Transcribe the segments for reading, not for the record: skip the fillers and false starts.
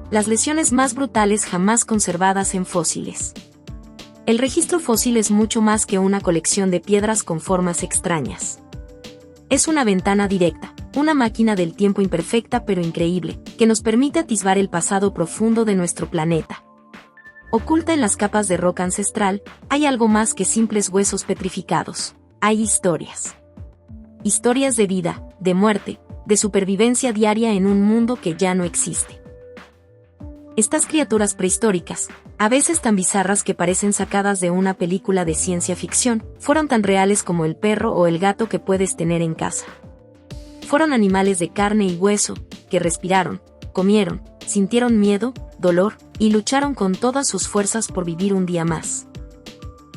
las lesiones más brutales jamás conservadas en fósiles. El registro fósil es mucho más que una colección de piedras con formas extrañas. Es una ventana directa, una máquina del tiempo imperfecta pero increíble, que nos permite atisbar el pasado profundo de nuestro planeta. Oculta en las capas de roca ancestral, hay algo más que simples huesos petrificados. Hay historias. Historias de vida, de muerte, de supervivencia diaria en un mundo que ya no existe. Estas criaturas prehistóricas, a veces tan bizarras que parecen sacadas de una película de ciencia ficción, fueron tan reales como el perro o el gato que puedes tener en casa. Fueron animales de carne y hueso, que respiraron, comieron, sintieron miedo, dolor, y lucharon con todas sus fuerzas por vivir un día más.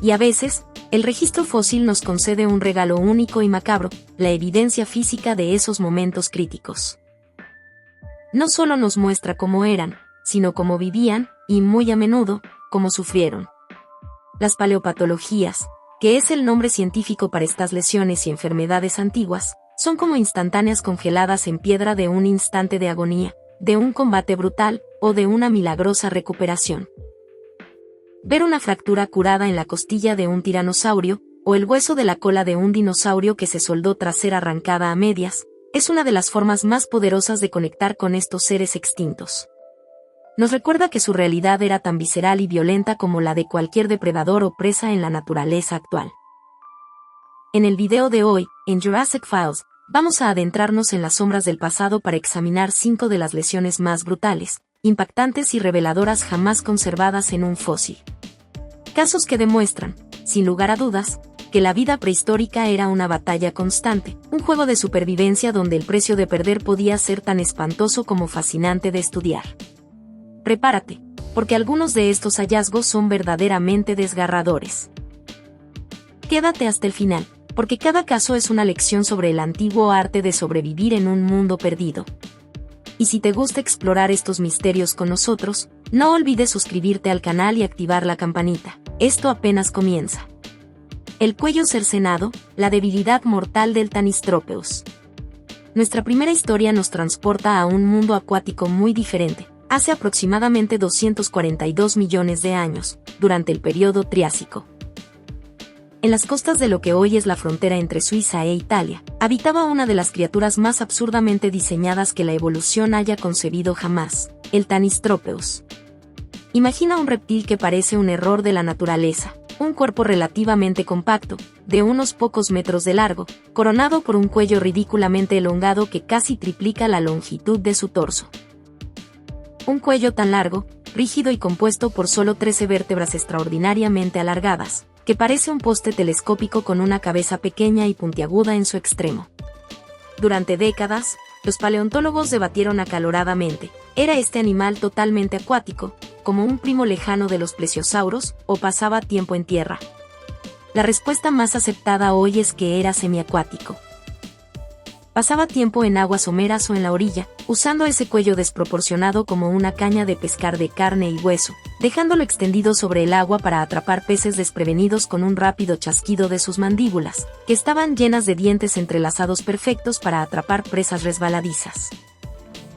Y a veces, el registro fósil nos concede un regalo único y macabro, la evidencia física de esos momentos críticos. No solo nos muestra cómo eran, sino cómo vivían, y muy a menudo, cómo sufrieron. Las paleopatologías, que es el nombre científico para estas lesiones y enfermedades antiguas, son como instantáneas congeladas en piedra de un instante de agonía, de un combate brutal, o de una milagrosa recuperación. Ver una fractura curada en la costilla de un tiranosaurio, o el hueso de la cola de un dinosaurio que se soldó tras ser arrancada a medias, es una de las formas más poderosas de conectar con estos seres extintos. Nos recuerda que su realidad era tan visceral y violenta como la de cualquier depredador o presa en la naturaleza actual. En el video de hoy, en Jurassic Files, vamos a adentrarnos en las sombras del pasado para examinar 5 de las lesiones más brutales, impactantes y reveladoras jamás conservadas en un fósil. Casos que demuestran, sin lugar a dudas, que la vida prehistórica era una batalla constante, un juego de supervivencia donde el precio de perder podía ser tan espantoso como fascinante de estudiar. Prepárate, porque algunos de estos hallazgos son verdaderamente desgarradores. Quédate hasta el final, porque cada caso es una lección sobre el antiguo arte de sobrevivir en un mundo perdido. Y si te gusta explorar estos misterios con nosotros, no olvides suscribirte al canal y activar la campanita. Esto apenas comienza. El cuello cercenado, la debilidad mortal del Tanystropeus. Nuestra primera historia nos transporta a un mundo acuático muy diferente, hace aproximadamente 242 millones de años, durante el período Triásico. En las costas de lo que hoy es la frontera entre Suiza e Italia, habitaba una de las criaturas más absurdamente diseñadas que la evolución haya concebido jamás, el Tanystropeus. Imagina un reptil que parece un error de la naturaleza, un cuerpo relativamente compacto, de unos pocos metros de largo, coronado por un cuello ridículamente elongado que casi triplica la longitud de su torso. Un cuello tan largo, rígido y compuesto por solo 13 vértebras extraordinariamente alargadas, que parece un poste telescópico con una cabeza pequeña y puntiaguda en su extremo. Durante décadas, los paleontólogos debatieron acaloradamente, ¿era este animal totalmente acuático, como un primo lejano de los plesiosauros, o pasaba tiempo en tierra? La respuesta más aceptada hoy es que era semiacuático. Pasaba tiempo en aguas someras o en la orilla, usando ese cuello desproporcionado como una caña de pescar de carne y hueso, dejándolo extendido sobre el agua para atrapar peces desprevenidos con un rápido chasquido de sus mandíbulas, que estaban llenas de dientes entrelazados perfectos para atrapar presas resbaladizas.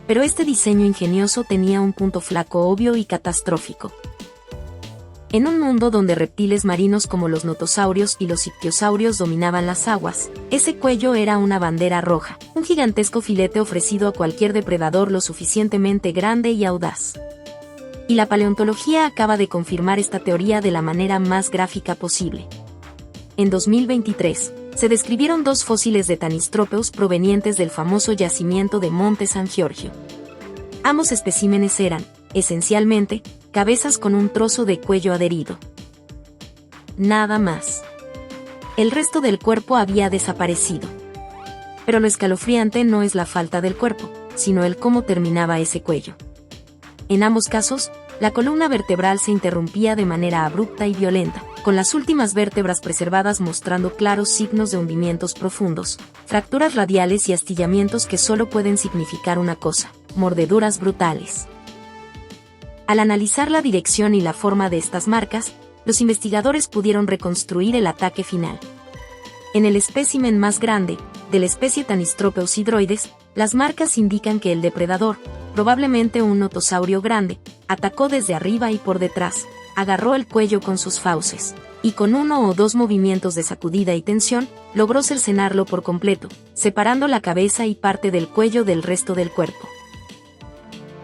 Pero este diseño ingenioso tenía un punto flaco obvio y catastrófico. En un mundo donde reptiles marinos como los notosaurios y los ictiosaurios dominaban las aguas, ese cuello era una bandera roja, un gigantesco filete ofrecido a cualquier depredador lo suficientemente grande y audaz. Y la paleontología acaba de confirmar esta teoría de la manera más gráfica posible. En 2023, se describieron 2 fósiles de Tanystropeus provenientes del famoso yacimiento de Monte San Giorgio. Ambos especímenes eran, esencialmente, cabezas con un trozo de cuello adherido. Nada más. El resto del cuerpo había desaparecido. Pero lo escalofriante no es la falta del cuerpo, sino el cómo terminaba ese cuello. En ambos casos, la columna vertebral se interrumpía de manera abrupta y violenta, con las últimas vértebras preservadas mostrando claros signos de hundimientos profundos, fracturas radiales y astillamientos que solo pueden significar una cosa: mordeduras brutales. Al analizar la dirección y la forma de estas marcas, los investigadores pudieron reconstruir el ataque final. En el espécimen más grande, de la especie Tanystropeus hydroides, las marcas indican que el depredador, probablemente un notosaurio grande, atacó desde arriba y por detrás, agarró el cuello con sus fauces, y con uno o dos movimientos de sacudida y tensión, logró cercenarlo por completo, separando la cabeza y parte del cuello del resto del cuerpo.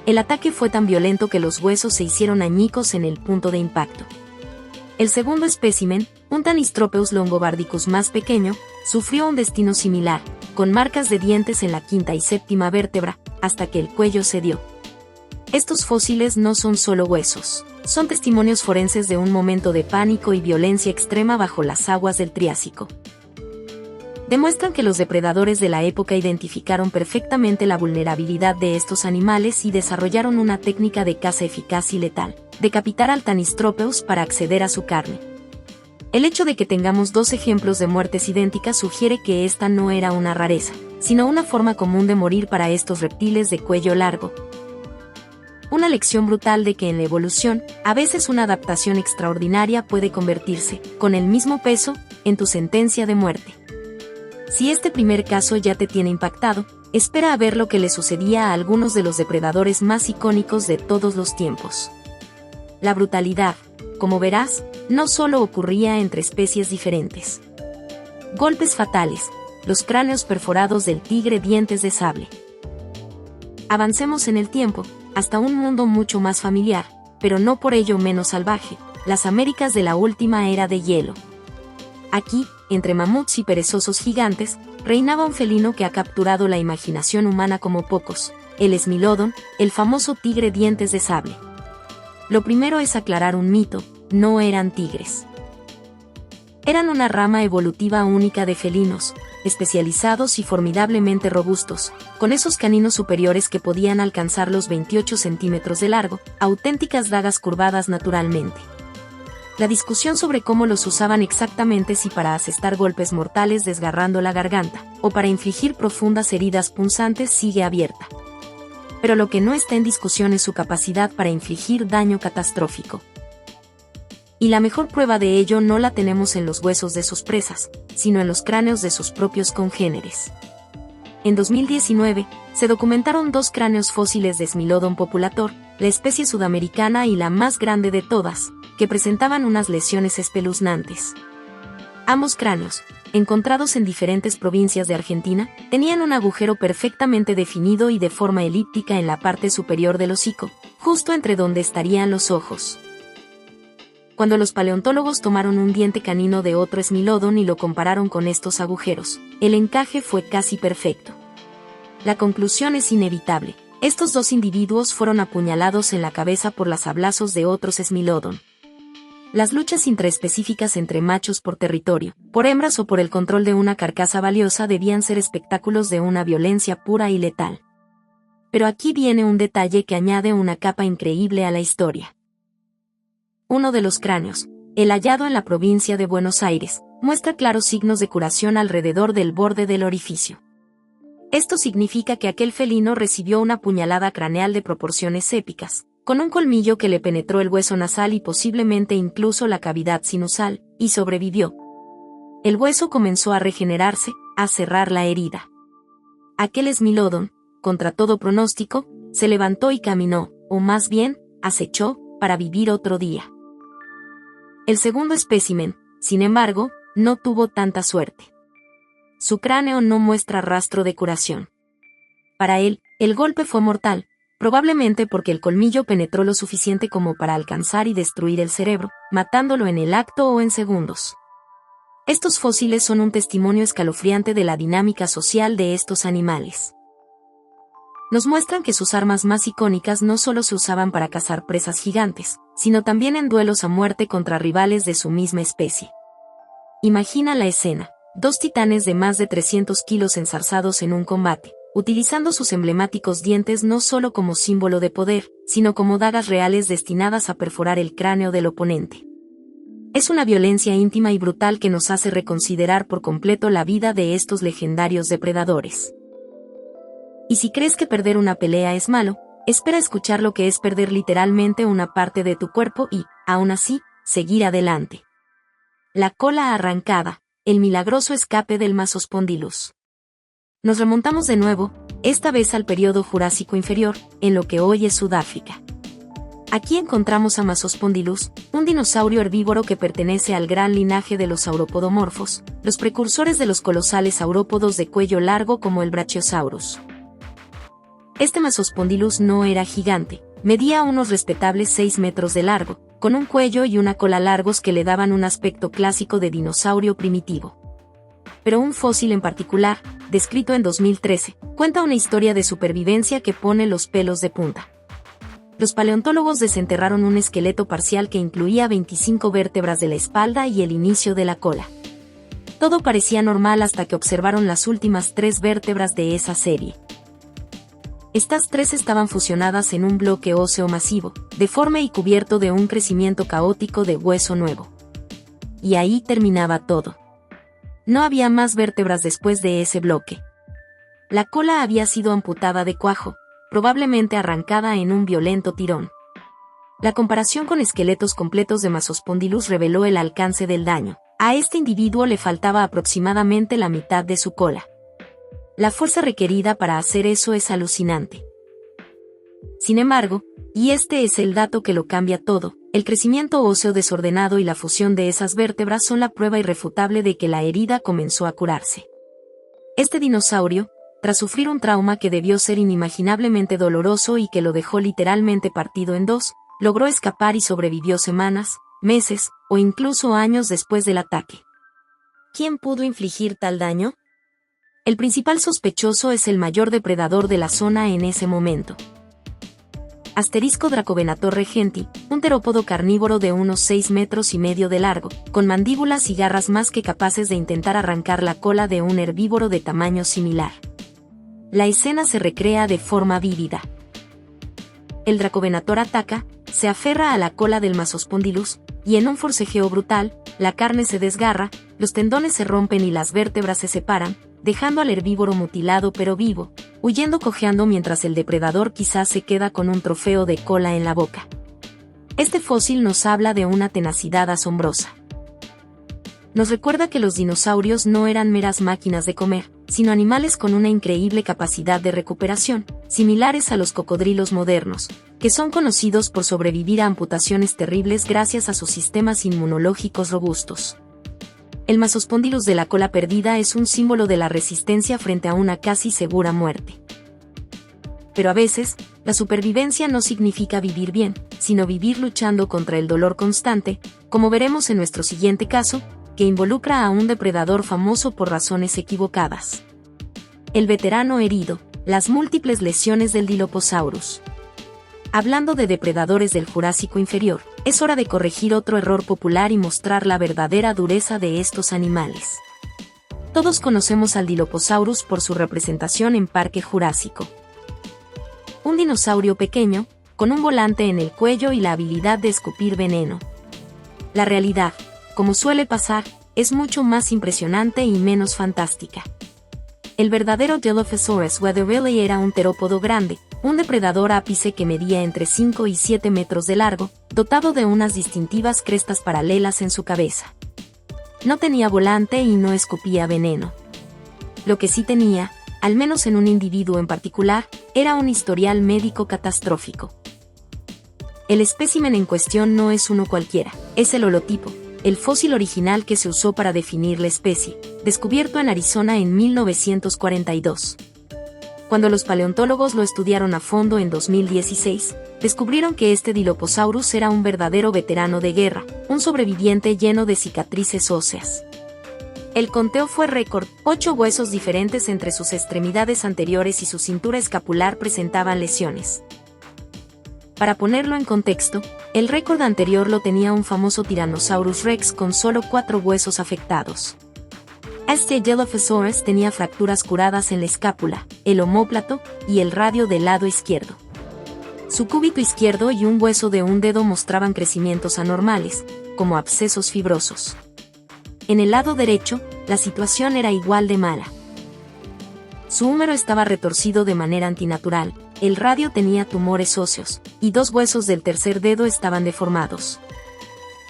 El ataque fue tan violento que los huesos se hicieron añicos en el punto de impacto. El segundo espécimen, un Tanystropeus longobardicus más pequeño, sufrió un destino similar, con marcas de dientes en la quinta y séptima vértebra, hasta que el cuello cedió. Estos fósiles no son solo huesos, son testimonios forenses de un momento de pánico y violencia extrema bajo las aguas del Triásico. Demuestran que los depredadores de la época identificaron perfectamente la vulnerabilidad de estos animales y desarrollaron una técnica de caza eficaz y letal: decapitar al Tanystropeus para acceder a su carne. El hecho de que tengamos dos ejemplos de muertes idénticas sugiere que esta no era una rareza, sino una forma común de morir para estos reptiles de cuello largo. Una lección brutal de que en la evolución, a veces una adaptación extraordinaria puede convertirse, con el mismo peso, en tu sentencia de muerte. Si este primer caso ya te tiene impactado, espera a ver lo que le sucedía a algunos de los depredadores más icónicos de todos los tiempos. La brutalidad, como verás, no solo ocurría entre especies diferentes. Golpes fatales, los cráneos perforados del tigre dientes de sable. Avancemos en el tiempo, hasta un mundo mucho más familiar, pero no por ello menos salvaje, las Américas de la última era de hielo. Aquí, entre mamuts y perezosos gigantes, reinaba un felino que ha capturado la imaginación humana como pocos, el Smilodon, el famoso tigre dientes de sable. Lo primero es aclarar un mito: no eran tigres. Eran una rama evolutiva única de felinos, especializados y formidablemente robustos, con esos caninos superiores que podían alcanzar los 28 centímetros de largo, auténticas dagas curvadas naturalmente. La discusión sobre cómo los usaban exactamente, si para asestar golpes mortales desgarrando la garganta, o para infligir profundas heridas punzantes, sigue abierta. Pero lo que no está en discusión es su capacidad para infligir daño catastrófico. Y la mejor prueba de ello no la tenemos en los huesos de sus presas, sino en los cráneos de sus propios congéneres. En 2019, se documentaron dos cráneos fósiles de Smilodon populator, la especie sudamericana y la más grande de todas, que presentaban unas lesiones espeluznantes. Ambos cráneos, encontrados en diferentes provincias de Argentina, tenían un agujero perfectamente definido y de forma elíptica en la parte superior del hocico, justo entre donde estarían los ojos. Cuando los paleontólogos tomaron un diente canino de otro Smilodon y lo compararon con estos agujeros, el encaje fue casi perfecto. La conclusión es inevitable: estos dos individuos fueron apuñalados en la cabeza por los sablazos de otros Smilodon. Las luchas intraespecíficas entre machos por territorio, por hembras o por el control de una carcasa valiosa debían ser espectáculos de una violencia pura y letal. Pero aquí viene un detalle que añade una capa increíble a la historia. Uno de los cráneos, el hallado en la provincia de Buenos Aires, muestra claros signos de curación alrededor del borde del orificio. Esto significa que aquel felino recibió una puñalada craneal de proporciones épicas, con un colmillo que le penetró el hueso nasal y posiblemente incluso la cavidad sinusal, y sobrevivió. El hueso comenzó a regenerarse, a cerrar la herida. Aquel Smilodon, contra todo pronóstico, se levantó y caminó, o más bien, acechó, para vivir otro día. El segundo espécimen, sin embargo, no tuvo tanta suerte. Su cráneo no muestra rastro de curación. Para él, el golpe fue mortal, probablemente porque el colmillo penetró lo suficiente como para alcanzar y destruir el cerebro, matándolo en el acto o en segundos. Estos fósiles son un testimonio escalofriante de la dinámica social de estos animales. Nos muestran que sus armas más icónicas no solo se usaban para cazar presas gigantes, sino también en duelos a muerte contra rivales de su misma especie. Imagina la escena: dos titanes de más de 300 kilos enzarzados en un combate, utilizando sus emblemáticos dientes no solo como símbolo de poder, sino como dagas reales destinadas a perforar el cráneo del oponente. Es una violencia íntima y brutal que nos hace reconsiderar por completo la vida de estos legendarios depredadores. Y si crees que perder una pelea es malo, espera escuchar lo que es perder literalmente una parte de tu cuerpo y, aún así, seguir adelante. La cola arrancada, el milagroso escape del Masospondylus. Nos remontamos de nuevo, esta vez al período Jurásico inferior, en lo que hoy es Sudáfrica. Aquí encontramos a Masospondylus, un dinosaurio herbívoro que pertenece al gran linaje de los sauropodomorfos, los precursores de los colosales saurópodos de cuello largo como el Brachiosaurus. Este Masospondylus no era gigante, medía unos respetables 6 metros de largo, con un cuello y una cola largos que le daban un aspecto clásico de dinosaurio primitivo. Pero un fósil en particular, descrito en 2013, cuenta una historia de supervivencia que pone los pelos de punta. Los paleontólogos desenterraron un esqueleto parcial que incluía 25 vértebras de la espalda y el inicio de la cola. Todo parecía normal hasta que observaron las últimas 3 vértebras de esa serie. Estas 3 estaban fusionadas en un bloque óseo masivo, deforme y cubierto de un crecimiento caótico de hueso nuevo. Y ahí terminaba todo. No había más vértebras después de ese bloque. La cola había sido amputada de cuajo, probablemente arrancada en un violento tirón. La comparación con esqueletos completos de Masospondylus reveló el alcance del daño. A este individuo le faltaba aproximadamente la mitad de su cola. La fuerza requerida para hacer eso es alucinante. Sin embargo, y este es el dato que lo cambia todo, el crecimiento óseo desordenado y la fusión de esas vértebras son la prueba irrefutable de que la herida comenzó a curarse. Este dinosaurio, tras sufrir un trauma que debió ser inimaginablemente doloroso y que lo dejó literalmente partido en dos, logró escapar y sobrevivió semanas, meses o incluso años después del ataque. ¿Quién pudo infligir tal daño? El principal sospechoso es el mayor depredador de la zona en ese momento. Dracovenator regenti, un terópodo carnívoro de unos 6 metros y medio de largo, con mandíbulas y garras más que capaces de intentar arrancar la cola de un herbívoro de tamaño similar. La escena se recrea de forma vívida. El Dracovenator ataca, se aferra a la cola del Masospondylus, y en un forcejeo brutal, la carne se desgarra, los tendones se rompen y las vértebras se separan, dejando al herbívoro mutilado pero vivo, huyendo cojeando mientras el depredador quizás se queda con un trofeo de cola en la boca. Este fósil nos habla de una tenacidad asombrosa. Nos recuerda que los dinosaurios no eran meras máquinas de comer, sino animales con una increíble capacidad de recuperación, similares a los cocodrilos modernos, que son conocidos por sobrevivir a amputaciones terribles gracias a sus sistemas inmunológicos robustos. El Masospondylus de la cola perdida es un símbolo de la resistencia frente a una casi segura muerte. Pero a veces, la supervivencia no significa vivir bien, sino vivir luchando contra el dolor constante, como veremos en nuestro siguiente caso, que involucra a un depredador famoso por razones equivocadas. El veterano herido, las múltiples lesiones del Dilophosaurus. Hablando de depredadores del Jurásico inferior, es hora de corregir otro error popular y mostrar la verdadera dureza de estos animales. Todos conocemos al Dilophosaurus por su representación en Parque Jurásico. Un dinosaurio pequeño, con un volante en el cuello y la habilidad de escupir veneno. La realidad, como suele pasar, es mucho más impresionante y menos fantástica. El verdadero Dilophosaurus weathervilli era un terópodo grande, un depredador ápice que medía entre 5 y 7 metros de largo, dotado de unas distintivas crestas paralelas en su cabeza. No tenía volante y no escupía veneno. Lo que sí tenía, al menos en un individuo en particular, era un historial médico catastrófico. El espécimen en cuestión no es uno cualquiera, es el holotipo, el fósil original que se usó para definir la especie, descubierto en Arizona en 1942. Cuando los paleontólogos lo estudiaron a fondo en 2016, descubrieron que este Dilophosaurus era un verdadero veterano de guerra, un sobreviviente lleno de cicatrices óseas. El conteo fue récord, 8 huesos diferentes entre sus extremidades anteriores y su cintura escapular presentaban lesiones. Para ponerlo en contexto, el récord anterior lo tenía un famoso Tyrannosaurus Rex con solo 4 huesos afectados. Este Dilophosaurus tenía fracturas curadas en la escápula, el omóplato y el radio del lado izquierdo. Su cúbito izquierdo y un hueso de un dedo mostraban crecimientos anormales, como abscesos fibrosos. En el lado derecho, la situación era igual de mala. Su húmero estaba retorcido de manera antinatural, el radio tenía tumores óseos, y 2 huesos del tercer dedo estaban deformados.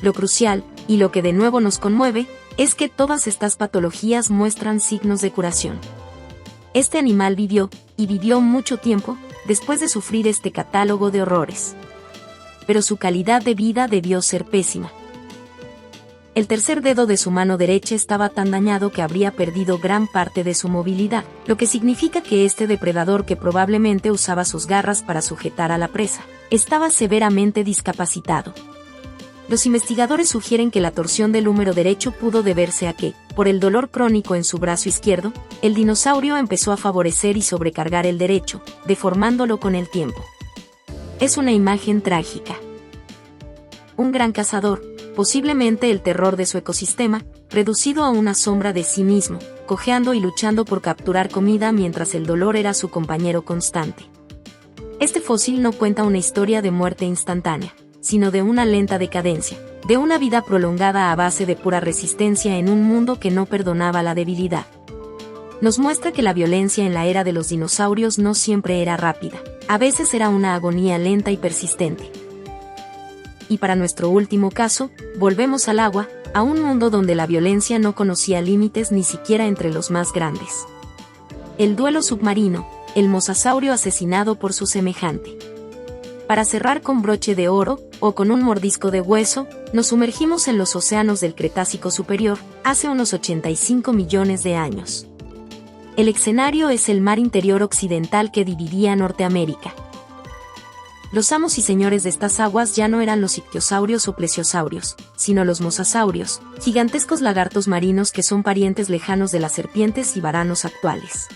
Lo crucial, y lo que de nuevo nos conmueve, es que todas estas patologías muestran signos de curación. Este animal vivió, y vivió mucho tiempo, después de sufrir este catálogo de horrores. Pero su calidad de vida debió ser pésima. El tercer dedo de su mano derecha estaba tan dañado que habría perdido gran parte de su movilidad, lo que significa que este depredador, que probablemente usaba sus garras para sujetar a la presa, estaba severamente discapacitado. Los investigadores sugieren que la torsión del húmero derecho pudo deberse a que, por el dolor crónico en su brazo izquierdo, el dinosaurio empezó a favorecer y sobrecargar el derecho, deformándolo con el tiempo. Es una imagen trágica. Un gran cazador, posiblemente el terror de su ecosistema, reducido a una sombra de sí mismo, cojeando y luchando por capturar comida mientras el dolor era su compañero constante. Este fósil no cuenta una historia de muerte instantánea, sino de una lenta decadencia, de una vida prolongada a base de pura resistencia en un mundo que no perdonaba la debilidad. Nos muestra que la violencia en la era de los dinosaurios no siempre era rápida, a veces era una agonía lenta y persistente. Y para nuestro último caso, volvemos al agua, a un mundo donde la violencia no conocía límites ni siquiera entre los más grandes. El duelo submarino, el mosasaurio asesinado por su semejante. Para cerrar con broche de oro, o con un mordisco de hueso, nos sumergimos en los océanos del Cretácico superior, hace unos 85 millones de años. El escenario es el mar interior occidental que dividía Norteamérica. Los amos y señores de estas aguas ya no eran los ictiosaurios o plesiosaurios, sino los mosasaurios, gigantescos lagartos marinos que son parientes lejanos de las serpientes y varanos actuales.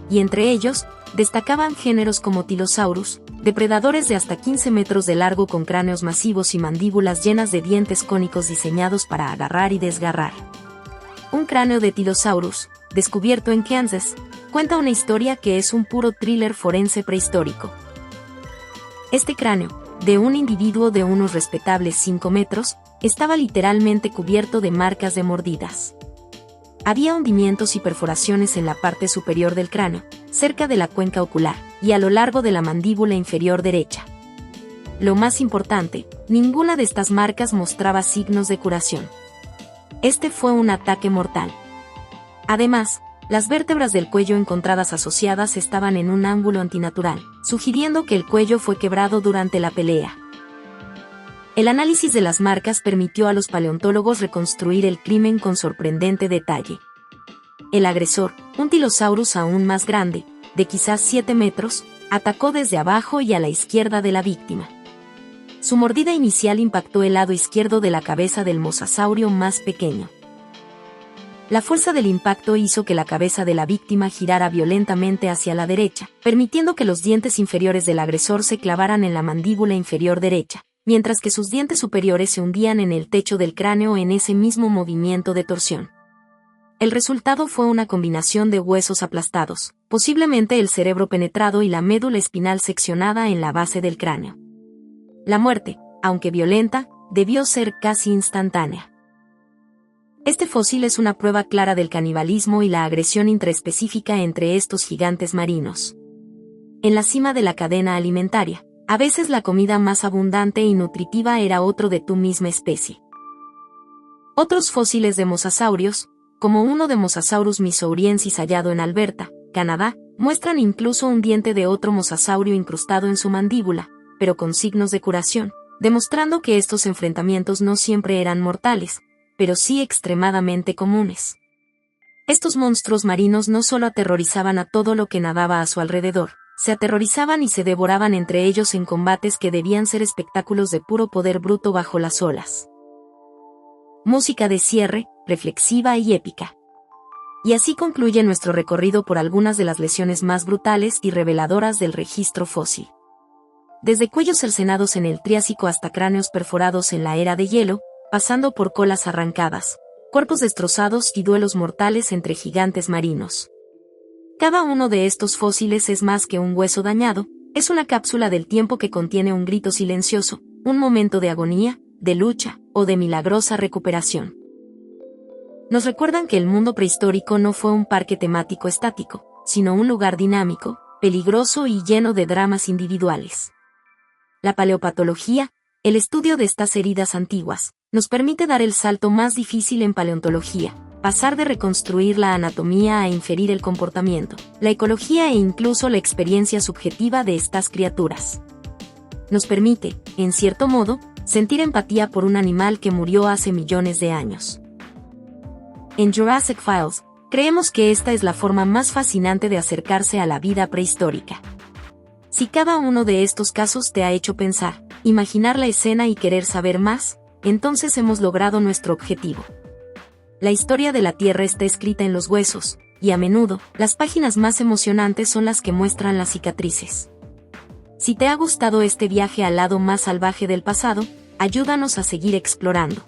Y entre ellos, destacaban géneros como Tylosaurus, depredadores de hasta 15 metros de largo con cráneos masivos y mandíbulas llenas de dientes cónicos diseñados para agarrar y desgarrar. Un cráneo de Tylosaurus, descubierto en Kansas, cuenta una historia que es un puro thriller forense prehistórico. Este cráneo, de un individuo de unos respetables 5 metros, estaba literalmente cubierto de marcas de mordidas. Había hundimientos y perforaciones en la parte superior del cráneo, cerca de la cuenca ocular, y a lo largo de la mandíbula inferior derecha. Lo más importante, ninguna de estas marcas mostraba signos de curación. Este fue un ataque mortal. Además, las vértebras del cuello encontradas asociadas estaban en un ángulo antinatural, sugiriendo que el cuello fue quebrado durante la pelea. El análisis de las marcas permitió a los paleontólogos reconstruir el crimen con sorprendente detalle. El agresor, un Tylosaurus aún más grande, de quizás 7 metros, atacó desde abajo y a la izquierda de la víctima. Su mordida inicial impactó el lado izquierdo de la cabeza del mosasaurio más pequeño. La fuerza del impacto hizo que la cabeza de la víctima girara violentamente hacia la derecha, permitiendo que los dientes inferiores del agresor se clavaran en la mandíbula inferior derecha, mientras que sus dientes superiores se hundían en el techo del cráneo en ese mismo movimiento de torsión. El resultado fue una combinación de huesos aplastados, posiblemente el cerebro penetrado y la médula espinal seccionada en la base del cráneo. La muerte, aunque violenta, debió ser casi instantánea. Este fósil es una prueba clara del canibalismo y la agresión intraespecífica entre estos gigantes marinos. En la cima de la cadena alimentaria, a veces la comida más abundante y nutritiva era otro de tu misma especie. Otros fósiles de mosasaurios, como uno de Mosasaurus missouriensis hallado en Alberta, Canadá, muestran incluso un diente de otro mosasaurio incrustado en su mandíbula, pero con signos de curación, demostrando que estos enfrentamientos no siempre eran mortales, pero sí extremadamente comunes. Estos monstruos marinos no solo aterrorizaban a todo lo que nadaba a su alrededor, se aterrorizaban y se devoraban entre ellos en combates que debían ser espectáculos de puro poder bruto bajo las olas. Música de cierre, reflexiva y épica. Y así concluye nuestro recorrido por algunas de las lesiones más brutales y reveladoras del registro fósil. Desde cuellos cercenados en el Triásico hasta cráneos perforados en la era de hielo, pasando por colas arrancadas, cuerpos destrozados y duelos mortales entre gigantes marinos. Cada uno de estos fósiles es más que un hueso dañado, es una cápsula del tiempo que contiene un grito silencioso, un momento de agonía, de lucha o de milagrosa recuperación. Nos recuerdan que el mundo prehistórico no fue un parque temático estático, sino un lugar dinámico, peligroso y lleno de dramas individuales. La paleopatología, el estudio de estas heridas antiguas, nos permite dar el salto más difícil en paleontología, pasar de reconstruir la anatomía a inferir el comportamiento, la ecología e incluso la experiencia subjetiva de estas criaturas. Nos permite, en cierto modo, sentir empatía por un animal que murió hace millones de años. En Jurassic Files, creemos que esta es la forma más fascinante de acercarse a la vida prehistórica. Si cada uno de estos casos te ha hecho pensar, imaginar la escena y querer saber más, entonces hemos logrado nuestro objetivo. La historia de la Tierra está escrita en los huesos, y a menudo, las páginas más emocionantes son las que muestran las cicatrices. Si te ha gustado este viaje al lado más salvaje del pasado, ayúdanos a seguir explorando.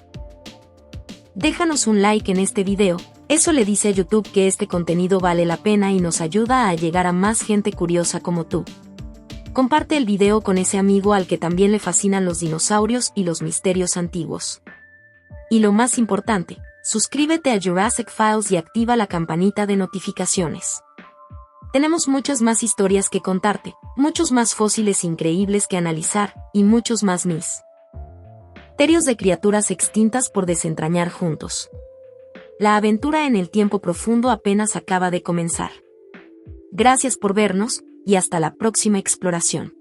Déjanos un like en este video, eso le dice a YouTube que este contenido vale la pena y nos ayuda a llegar a más gente curiosa como tú. Comparte el video con ese amigo al que también le fascinan los dinosaurios y los misterios antiguos. Y lo más importante, suscríbete a Jurassic Files y activa la campanita de notificaciones. Tenemos muchas más historias que contarte, muchos más fósiles increíbles que analizar, y muchos más misterios de criaturas extintas por desentrañar juntos. La aventura en el tiempo profundo apenas acaba de comenzar. Gracias por vernos, y hasta la próxima exploración.